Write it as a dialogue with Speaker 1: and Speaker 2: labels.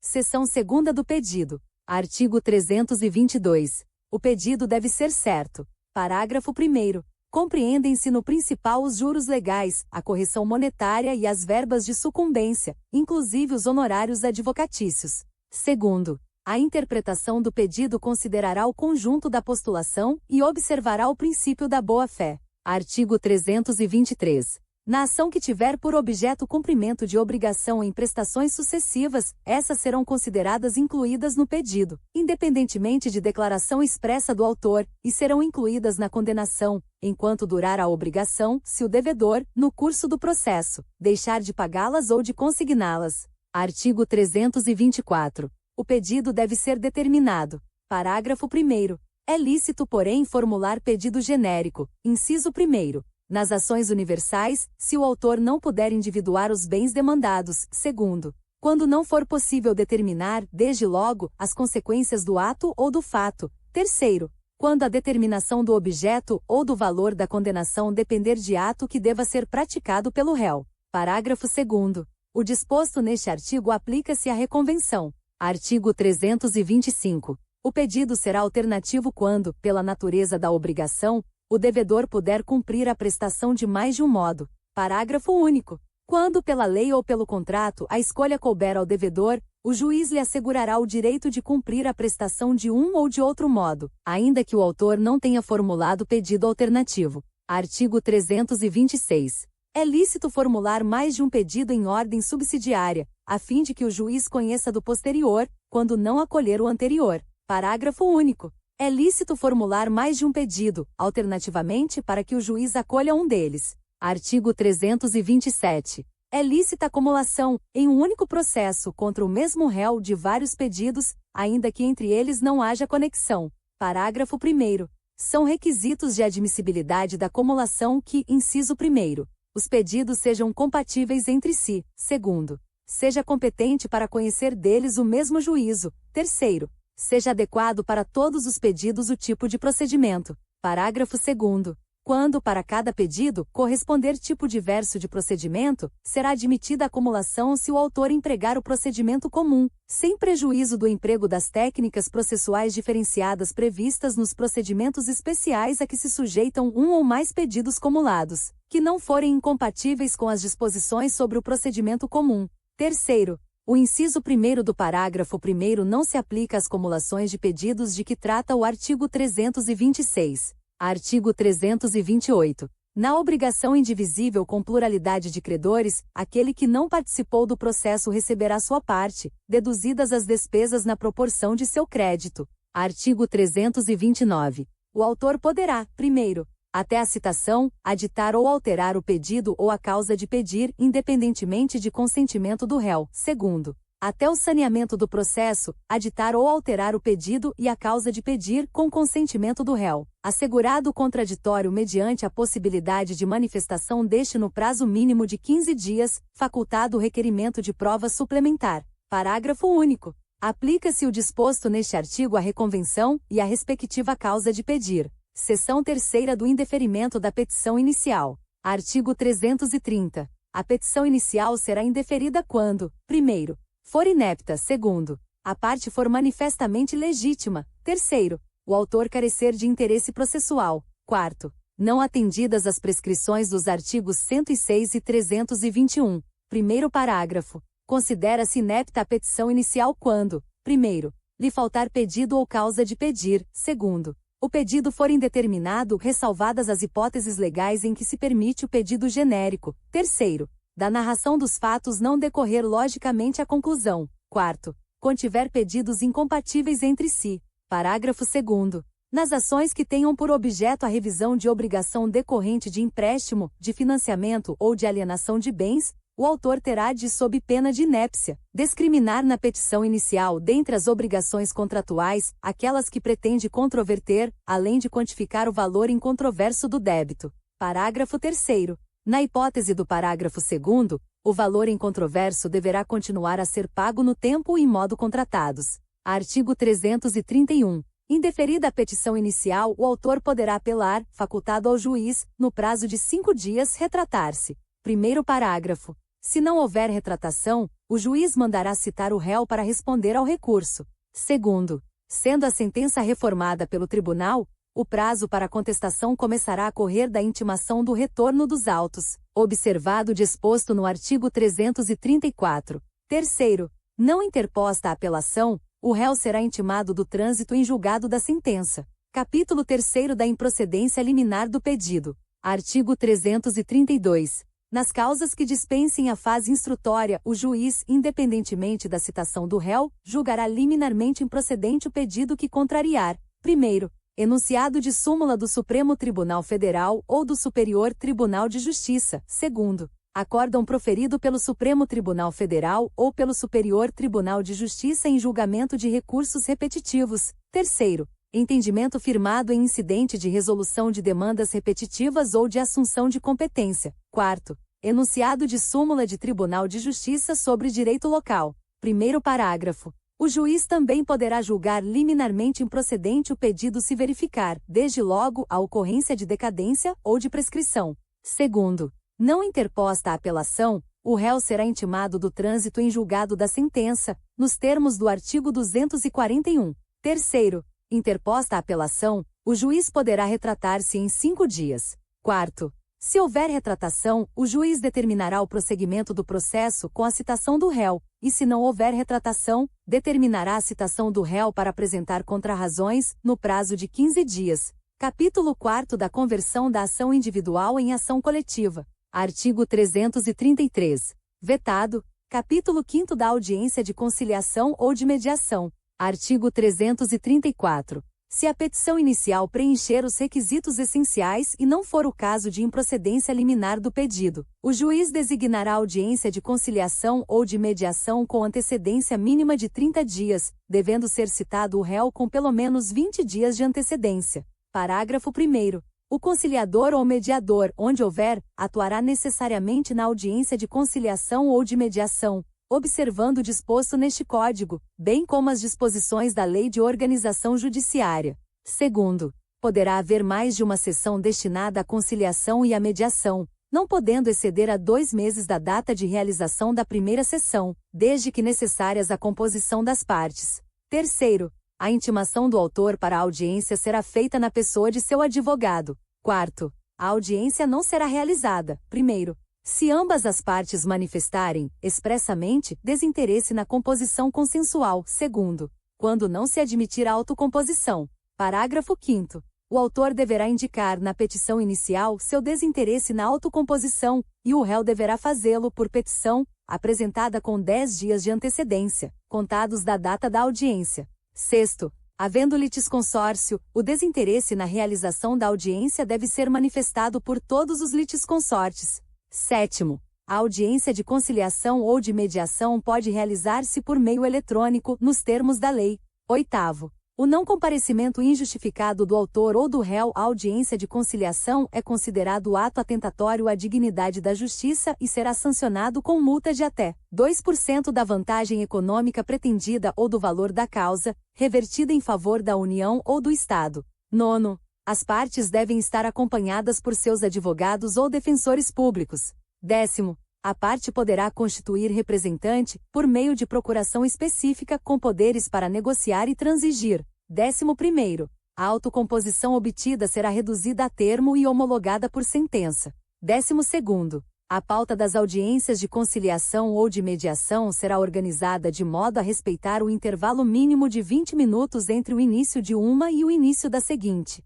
Speaker 1: Seção 2ª do pedido. Artigo 322. O pedido deve ser certo. Parágrafo 1º. Compreendem-se no principal os juros legais, a correção monetária e as verbas de sucumbência, inclusive os honorários advocatícios. Segundo, a interpretação do pedido considerará o conjunto da postulação e observará o princípio da boa-fé. Artigo 323. Na ação que tiver por objeto cumprimento de obrigação em prestações sucessivas, essas serão consideradas incluídas no pedido, independentemente de declaração expressa do autor, e serão incluídas na condenação, enquanto durar a obrigação, se o devedor, no curso do processo, deixar de pagá-las ou de consigná-las. Artigo 324. O pedido deve ser determinado. Parágrafo 1º. É lícito, porém, formular pedido genérico, inciso 1º. Nas ações universais, se o autor não puder individuar os bens demandados. Segundo, quando não for possível determinar, desde logo, as consequências do ato ou do fato. Terceiro, quando a determinação do objeto ou do valor da condenação depender de ato que deva ser praticado pelo réu. Parágrafo 2º. O disposto neste artigo aplica-se à reconvenção. Artigo 325. O pedido será alternativo quando, pela natureza da obrigação, o devedor puder cumprir a prestação de mais de um modo. Parágrafo único. Quando pela lei ou pelo contrato a escolha couber ao devedor, o juiz lhe assegurará o direito de cumprir a prestação de um ou de outro modo, ainda que o autor não tenha formulado pedido alternativo. Artigo 326. É lícito formular mais de um pedido em ordem subsidiária, a fim de que o juiz conheça do posterior, quando não acolher o anterior. Parágrafo único. É lícito formular mais de um pedido, alternativamente para que o juiz acolha um deles. Artigo 327. É lícita a acumulação, em um único processo contra o mesmo réu de vários pedidos, ainda que entre eles não haja conexão. Parágrafo 1º. São requisitos de admissibilidade da acumulação que, inciso 1º, os pedidos sejam compatíveis entre si. Segundo, seja competente para conhecer deles o mesmo juízo. Terceiro, seja adequado para todos os pedidos o tipo de procedimento. Parágrafo 2º. Quando, para cada pedido, corresponder tipo diverso de procedimento, será admitida a acumulação se o autor empregar o procedimento comum, sem prejuízo do emprego das técnicas processuais diferenciadas previstas nos procedimentos especiais a que se sujeitam um ou mais pedidos cumulados, que não forem incompatíveis com as disposições sobre o procedimento comum. Terceiro, o inciso 1º do parágrafo 1º não se aplica às cumulações de pedidos de que trata o artigo 326. Artigo 328. Na obrigação indivisível com pluralidade de credores, aquele que não participou do processo receberá sua parte, deduzidas as despesas na proporção de seu crédito. Artigo 329. O autor poderá, primeiro, até a citação, aditar ou alterar o pedido ou a causa de pedir, independentemente de consentimento do réu. Segundo, até o saneamento do processo, aditar ou alterar o pedido e a causa de pedir com consentimento do réu, assegurado o contraditório mediante a possibilidade de manifestação deste no prazo mínimo de 15 dias, facultado o requerimento de prova suplementar. Parágrafo único. Aplica-se o disposto neste artigo à reconvenção e à respectiva causa de pedir. Seção 3ª do indeferimento da petição inicial. Artigo 330. A petição inicial será indeferida quando, primeiro, for inepta. Segundo, a parte for manifestamente legítima. Terceiro, o autor carecer de interesse processual. Quarto, não atendidas as prescrições dos artigos 106 e 321. Primeiro parágrafo. Considera-se inepta a petição inicial quando, primeiro, lhe faltar pedido ou causa de pedir. Segundo, o pedido for indeterminado, ressalvadas as hipóteses legais em que se permite o pedido genérico. Terceiro, da narração dos fatos não decorrer logicamente a conclusão. Quarto, contiver pedidos incompatíveis entre si. Parágrafo 2º. Nas ações que tenham por objeto a revisão de obrigação decorrente de empréstimo, de financiamento ou de alienação de bens, o autor terá de, sob pena de inépcia, discriminar na petição inicial dentre as obrigações contratuais, aquelas que pretende controverter, além de quantificar o valor incontroverso do débito. Parágrafo 3º. Na hipótese do parágrafo 2º, o valor incontroverso deverá continuar a ser pago no tempo e modo contratados. Artigo 331. Indeferida a petição inicial, o autor poderá apelar, facultado ao juiz, no prazo de 5 dias, retratar-se. Primeiro parágrafo. Se não houver retratação, o juiz mandará citar o réu para responder ao recurso. Segundo, sendo a sentença reformada pelo tribunal, o prazo para contestação começará a correr da intimação do retorno dos autos, observado o disposto no artigo 334. Terceiro, não interposta a apelação, o réu será intimado do trânsito em julgado da sentença. Capítulo 3º da improcedência liminar do pedido. Artigo 332. Nas causas que dispensem a fase instrutória, o juiz, independentemente da citação do réu, julgará liminarmente improcedente o pedido que contrariar. Primeiro, enunciado de súmula do Supremo Tribunal Federal ou do Superior Tribunal de Justiça. Segundo, acórdão proferido pelo Supremo Tribunal Federal ou pelo Superior Tribunal de Justiça em julgamento de recursos repetitivos. Terceiro, entendimento firmado em incidente de resolução de demandas repetitivas ou de assunção de competência. Quarto, enunciado de súmula de Tribunal de Justiça sobre direito local. Primeiro parágrafo. O juiz também poderá julgar liminarmente improcedente o pedido se verificar, desde logo, a ocorrência de decadência ou de prescrição. Segundo, não interposta a apelação, o réu será intimado do trânsito em julgado da sentença, nos termos do artigo 241. Terceiro, interposta a apelação, o juiz poderá retratar-se em 5 dias. Quarto, se houver retratação, o juiz determinará o prosseguimento do processo com a citação do réu, e se não houver retratação, determinará a citação do réu para apresentar contrarrazões, no prazo de 15 dias. Capítulo 4 da conversão da ação individual em ação coletiva. Artigo 333. Vetado. Capítulo 5 da audiência de conciliação ou de mediação. Artigo 334. Se a petição inicial preencher os requisitos essenciais e não for o caso de improcedência liminar do pedido, o juiz designará audiência de conciliação ou de mediação com antecedência mínima de 30 dias, devendo ser citado o réu com pelo menos 20 dias de antecedência. Parágrafo 1º. O conciliador ou mediador, onde houver, atuará necessariamente na audiência de conciliação ou de mediação, observando o disposto neste Código, bem como as disposições da Lei de Organização Judiciária. Segundo, poderá haver mais de uma sessão destinada à conciliação e à mediação, não podendo exceder a 2 meses da data de realização da primeira sessão, desde que necessárias à composição das partes. Terceiro, a intimação do autor para a audiência será feita na pessoa de seu advogado. Quarto, a audiência não será realizada, primeiro, se ambas as partes manifestarem, expressamente, desinteresse na composição consensual. Segundo, quando não se admitir a autocomposição. Parágrafo 5º. O autor deverá indicar na petição inicial seu desinteresse na autocomposição, e o réu deverá fazê-lo por petição, apresentada com 10 dias de antecedência, contados da data da audiência. Sexto, havendo litisconsórcio, o desinteresse na realização da audiência deve ser manifestado por todos os litisconsortes. Sétimo, a audiência de conciliação ou de mediação pode realizar-se por meio eletrônico, nos termos da lei. Oitavo, o não comparecimento injustificado do autor ou do réu à audiência de conciliação é considerado ato atentatório à dignidade da justiça e será sancionado com multa de até 2% da vantagem econômica pretendida ou do valor da causa, revertida em favor da União ou do Estado. Nono, as partes devem estar acompanhadas por seus advogados ou defensores públicos. Décimo, a parte poderá constituir representante, por meio de procuração específica, com poderes para negociar e transigir. 11º, a autocomposição obtida será reduzida a termo e homologada por sentença. 12º, a pauta das audiências de conciliação ou de mediação será organizada de modo a respeitar o intervalo mínimo de 20 minutos entre o início de uma e o início da seguinte.